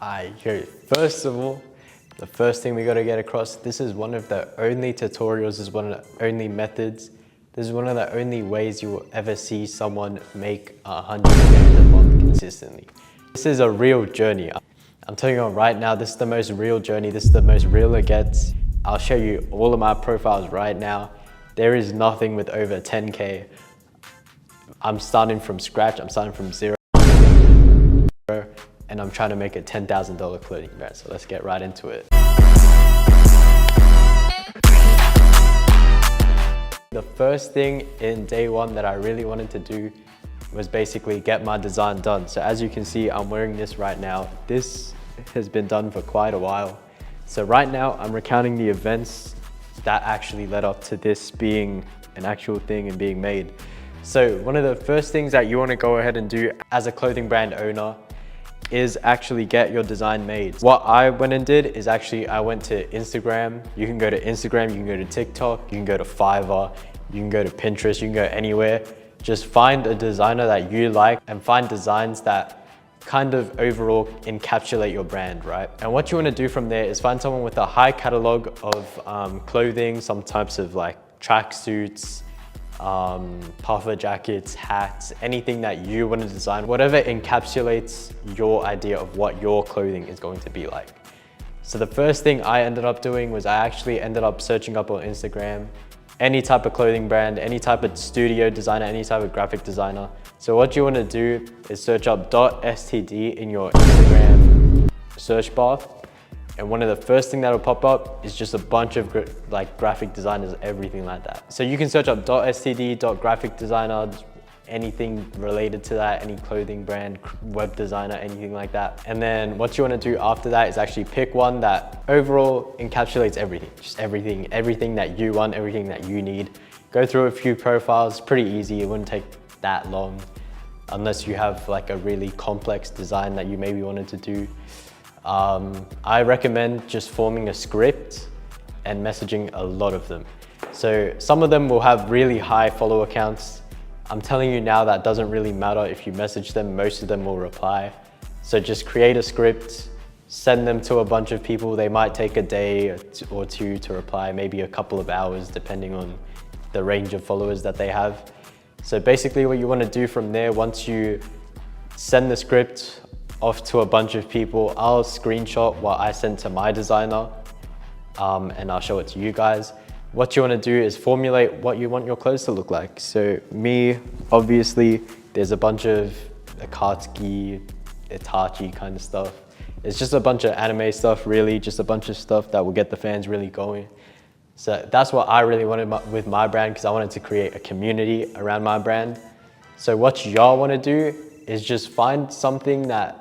First of all, the first thing we gotta get across, this is one of the only tutorials, this is one of the only methods, this is one of the only ways you will ever see someone make $100K a month consistently. This is a real journey. I'm telling you right now, this is the most real journey, this is the most real it gets. I'll show you all of my profiles right now. There is nothing with over 10K. I'm starting from scratch, I'm starting from zero, and I'm trying to make a $10,000 clothing brand. So let's get right into it. The first thing in day one that I really wanted to do was basically get my design done. So as you can see, I'm wearing this right now. This has been done for quite a while. So right now I'm recounting the events that actually led up to this being an actual thing and being made. So one of the first things that you want to go ahead and do as a clothing brand owner is actually get your design made. What I went and did is actually I went to Instagram. You can go to Instagram, you can go to TikTok, you can go to Fiverr, you can go to Pinterest, you can go anywhere. Just find a designer that you like and find designs that kind of overall encapsulate your brand, right? And what you want to do from there is find someone with a high catalog of clothing, some types of like tracksuits, puffer jackets, hats, anything that you want to design, whatever encapsulates your idea of what your clothing is going to be like. So the first thing I ended up doing was I actually ended up searching up on Instagram any type of clothing brand, any type of studio designer, any type of graphic designer. So what you want to do is search up .std in your Instagram search bar. And one of the first thing that'll pop up is just a bunch of like graphic designers, everything like that. So you can search up .std, .graphic designer, anything related to that, any clothing brand, web designer, anything like that. And then what you want to do after that is actually pick one that overall encapsulates everything, just everything that you want, everything that you need. Go through a few profiles, pretty easy, it wouldn't take that long unless you have like a really complex design that you maybe wanted to do. I recommend just forming a script and messaging a lot of them. So some of them will have really high follower counts. I'm telling you now that doesn't really matter if you message them, most of them will reply. So just create a script, send them to a bunch of people. They might take a day or two to reply, maybe a couple of hours, depending on the range of followers that they have. So basically what you want to do from there, once you send the script off to a bunch of people, I'll screenshot what I sent to my designer and I'll show it to you guys. What you want to do is formulate what you want your clothes to look like. So me, obviously, there's a bunch of Akatsuki, Itachi kind of stuff. It's just a bunch of anime stuff, really, just a bunch of stuff that will get the fans really going. So that's what I really wanted with my brand, because I wanted to create a community around my brand. So what y'all want to do is just find something that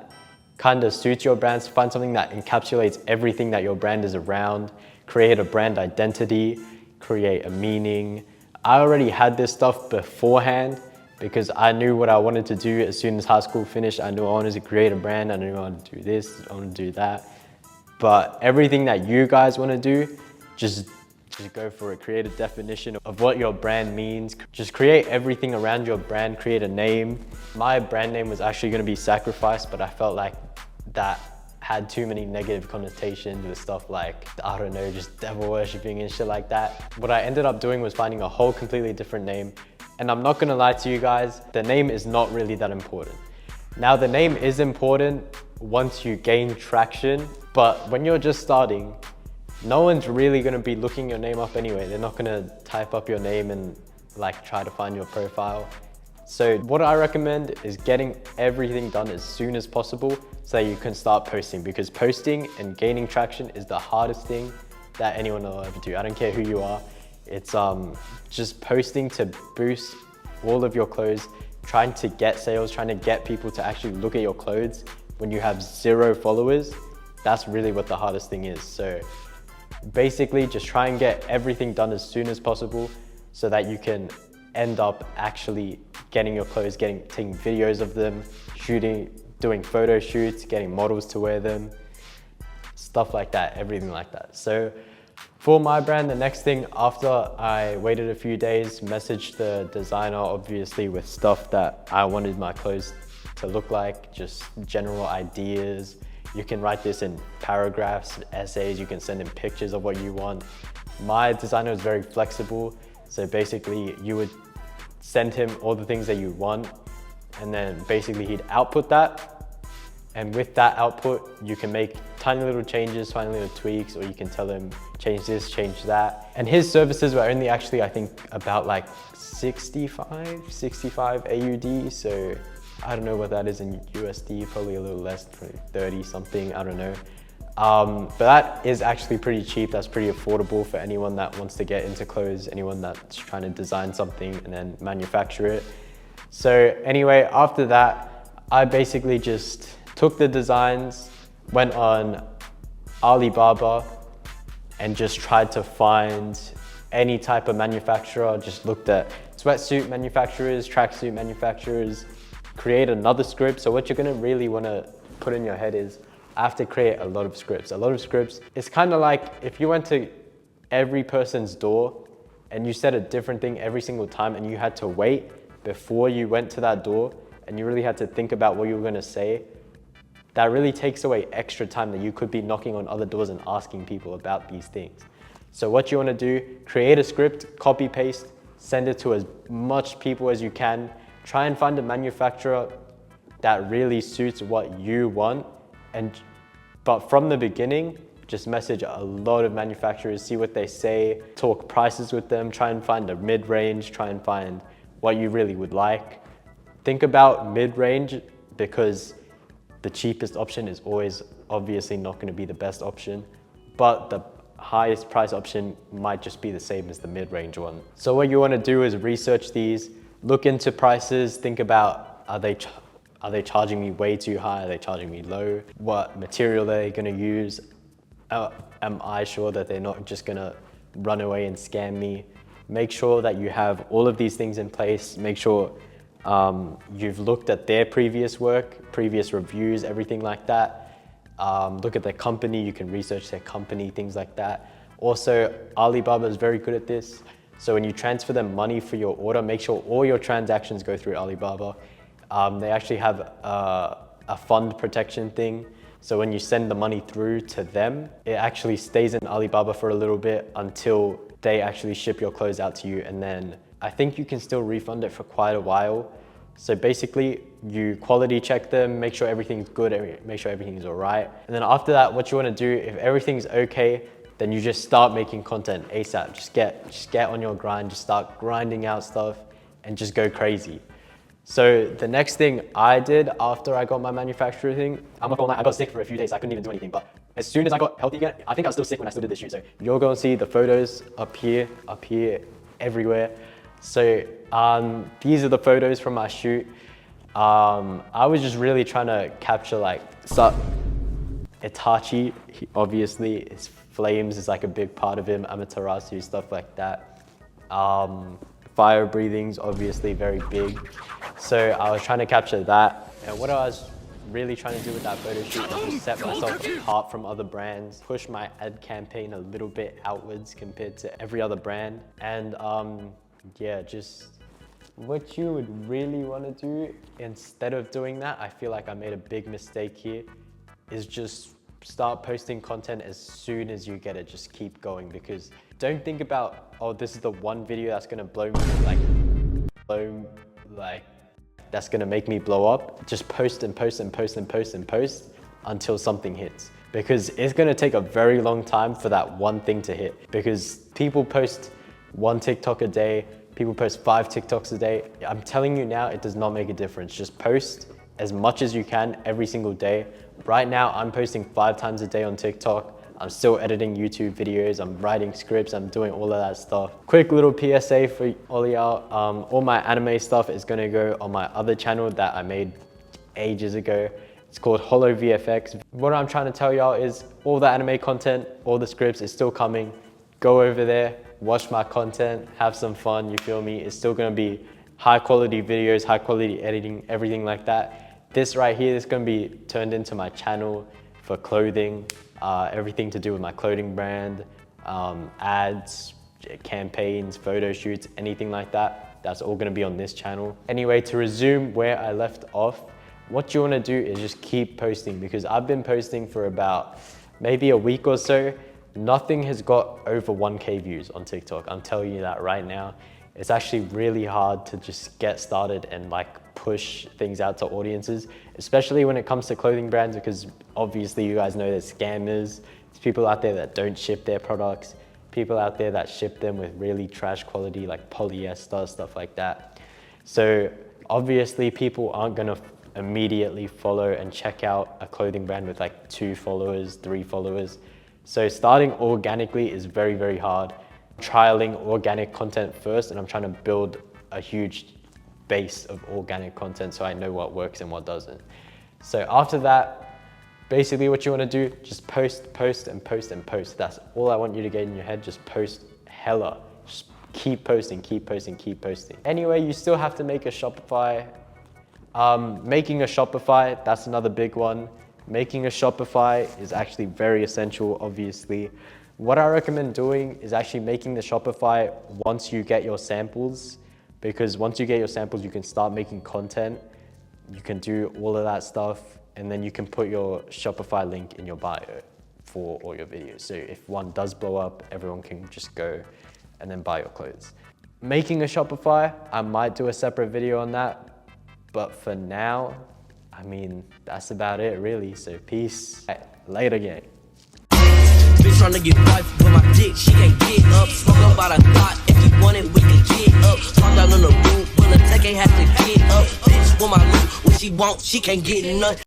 kind of suits your brand, find something that encapsulates everything that your brand is around, create a brand identity, create a meaning. I already had this stuff beforehand because I knew what I wanted to do as soon as high school finished. I knew I wanted to create a brand, I knew I wanted to do this, I wanted to do that. But everything that you guys want to do, just go for it. Create a definition of what your brand means. Just create everything around your brand, create a name. My brand name was actually going to be Sacrifice, but I felt like that had too many negative connotations with stuff like, I don't know, just devil worshipping and shit like that. What I ended up doing was finding a whole completely different name. And I'm not gonna lie to you guys, the name is not really that important. Now the name is important once you gain traction, but when you're just starting, no one's really gonna be looking your name up anyway. They're not gonna type up your name and like try to find your profile. So what I recommend is getting everything done as soon as possible so that you can start posting, because posting and gaining traction is the hardest thing that anyone will ever do. I don't care who you are. It's just posting to boost all of your clothes, trying to get sales, trying to get people to actually look at your clothes when you have 0 followers. That's really what the hardest thing is. So basically just try and get everything done as soon as possible so that you can end up actually getting your clothes, taking videos of them, shooting, doing photo shoots, getting models to wear them, stuff like that, everything like that. So for my brand, the next thing after I waited a few days, messaged the designer obviously with stuff that I wanted my clothes to look like, just general ideas, You can write this in paragraphs, essays, you can send in pictures of what you want. My designer is very flexible. So basically you would send him all the things that you want, and then basically he'd output that. And with that output, you can make tiny little changes, tiny little tweaks, or you can tell him, change this, change that. And his services were only actually, I think, about like 65 AUD. So I don't know what that is in USD, probably a little less, probably 30 something, I don't know. But that is actually pretty cheap. That's pretty affordable for anyone that wants to get into clothes, anyone that's trying to design something and then manufacture it. So anyway, after that, I basically just took the designs, went on Alibaba and just tried to find any type of manufacturer. Just looked at sweatsuit manufacturers, tracksuit manufacturers, create another script. So what you're gonna really wanna put in your head is, I have to create a lot of scripts. A lot of scripts, it's kind of like if you went to every person's door and you said a different thing every single time and you had to wait before you went to that door and you really had to think about what you were gonna say, that really takes away extra time that you could be knocking on other doors and asking people about these things. So what you wanna do, create a script, copy paste, send it to as much people as you can. Try and find a manufacturer that really suits what you want. But from the beginning, just message a lot of manufacturers, see what they say, talk prices with them, try and find a mid-range, try and find what you really would like. Think about mid-range because the cheapest option is always obviously not going to be the best option, but the highest price option might just be the same as the mid-range one. So what you want to do is research these, look into prices, think about, are they charging me way too high? Are they charging me low? What material are they gonna use? Am I sure that they're not just gonna run away and scam me? Make sure that you have all of these things in place. Make sure you've looked at their previous work, previous reviews, everything like that. Look at their company, you can research their company, things like that. Also, Alibaba is very good at this. So when you transfer them money for your order, make sure all your transactions go through Alibaba. They actually have a fund protection thing. So when you send the money through to them, it actually stays in Alibaba for a little bit until they actually ship your clothes out to you. And then I think you can still refund it for quite a while. So basically you quality check them, make sure everything's good, make sure everything's all right. And then after that, what you want to do, if everything's okay, then you just start making content ASAP. Just get on your grind, just start grinding out stuff and just go crazy. So the next thing I did after I got my manufacturer thing, I'm not gonna lie, I got sick for a few days. I couldn't even do anything. But as soon as I got healthy again, I think I was still sick when I still did this shoot. So you're gonna see the photos up here, everywhere. So these are the photos from my shoot. I was just really trying to capture like Itachi, obviously, his flames is like a big part of him, Amaterasu, stuff like that. Fire breathing's obviously very big. So I was trying to capture that. And what I was really trying to do with that photo shoot was just set myself apart from other brands, push my ad campaign a little bit outwards compared to every other brand. And yeah, just what you would really want to do instead of doing that, I feel like I made a big mistake here, is just start posting content as soon as you get it. Just keep going, because don't think about, oh, this is the one video that's gonna that's gonna make me blow up. Just post and post and post and post and post until something hits, because it's gonna take a very long time for that one thing to hit, because people post 1 TikTok a day, people post 5 TikToks a day. I'm telling you now, it does not make a difference. Just post as much as you can every single day. Right now, I'm posting 5 times a day on TikTok. I'm still editing YouTube videos, I'm writing scripts, I'm doing all of that stuff. Quick little PSA for all y'all, all my anime stuff is gonna go on my other channel that I made ages ago. It's called Holo VFX. What I'm trying to tell y'all is all the anime content, all the scripts is still coming. Go over there, watch my content, have some fun, you feel me? It's still gonna be high quality videos, high quality editing, everything like that. This right here is gonna be turned into my channel for clothing, everything to do with my clothing brand, ads, campaigns, photo shoots, anything like that. That's all gonna be on this channel. Anyway, to resume where I left off, what you want to do is just keep posting, because I've been posting for about maybe a week or so. Nothing has got over 1K views on TikTok. I'm telling you that right now. It's actually really hard to just get started and like push things out to audiences, especially when it comes to clothing brands, because obviously you guys know there's scammers. There's people out there that don't ship their products, people out there that ship them with really trash quality, like polyester, stuff like that. So obviously people aren't gonna immediately follow and check out a clothing brand with like 2 followers, 3 followers. So starting organically is very, very hard. Trialing organic content first, and I'm trying to build a huge base of organic content so I know what works and what doesn't. So after that, basically what you want to do, just post, and post. That's all I want you to get in your head. Just post hella. Just keep posting. Anyway, you still have to make a Shopify. Making a Shopify, that's another big one. Making a Shopify is actually very essential, obviously. What I recommend doing is actually making the Shopify once you get your samples, because once you get your samples, you can start making content. You can do all of that stuff, and then you can put your Shopify link in your bio for all your videos. So if one does blow up, everyone can just go and then buy your clothes. Making a Shopify, I might do a separate video on that, but for now, I mean, that's about it really. So peace, later gang. Bitch tryna get wife with my dick, she can't get up. Smoke up by the thought, if you want it, we can get up. Talk down on the roof, when the tech ain't have to get up. Bitch with my loot, what she want, she can't get none.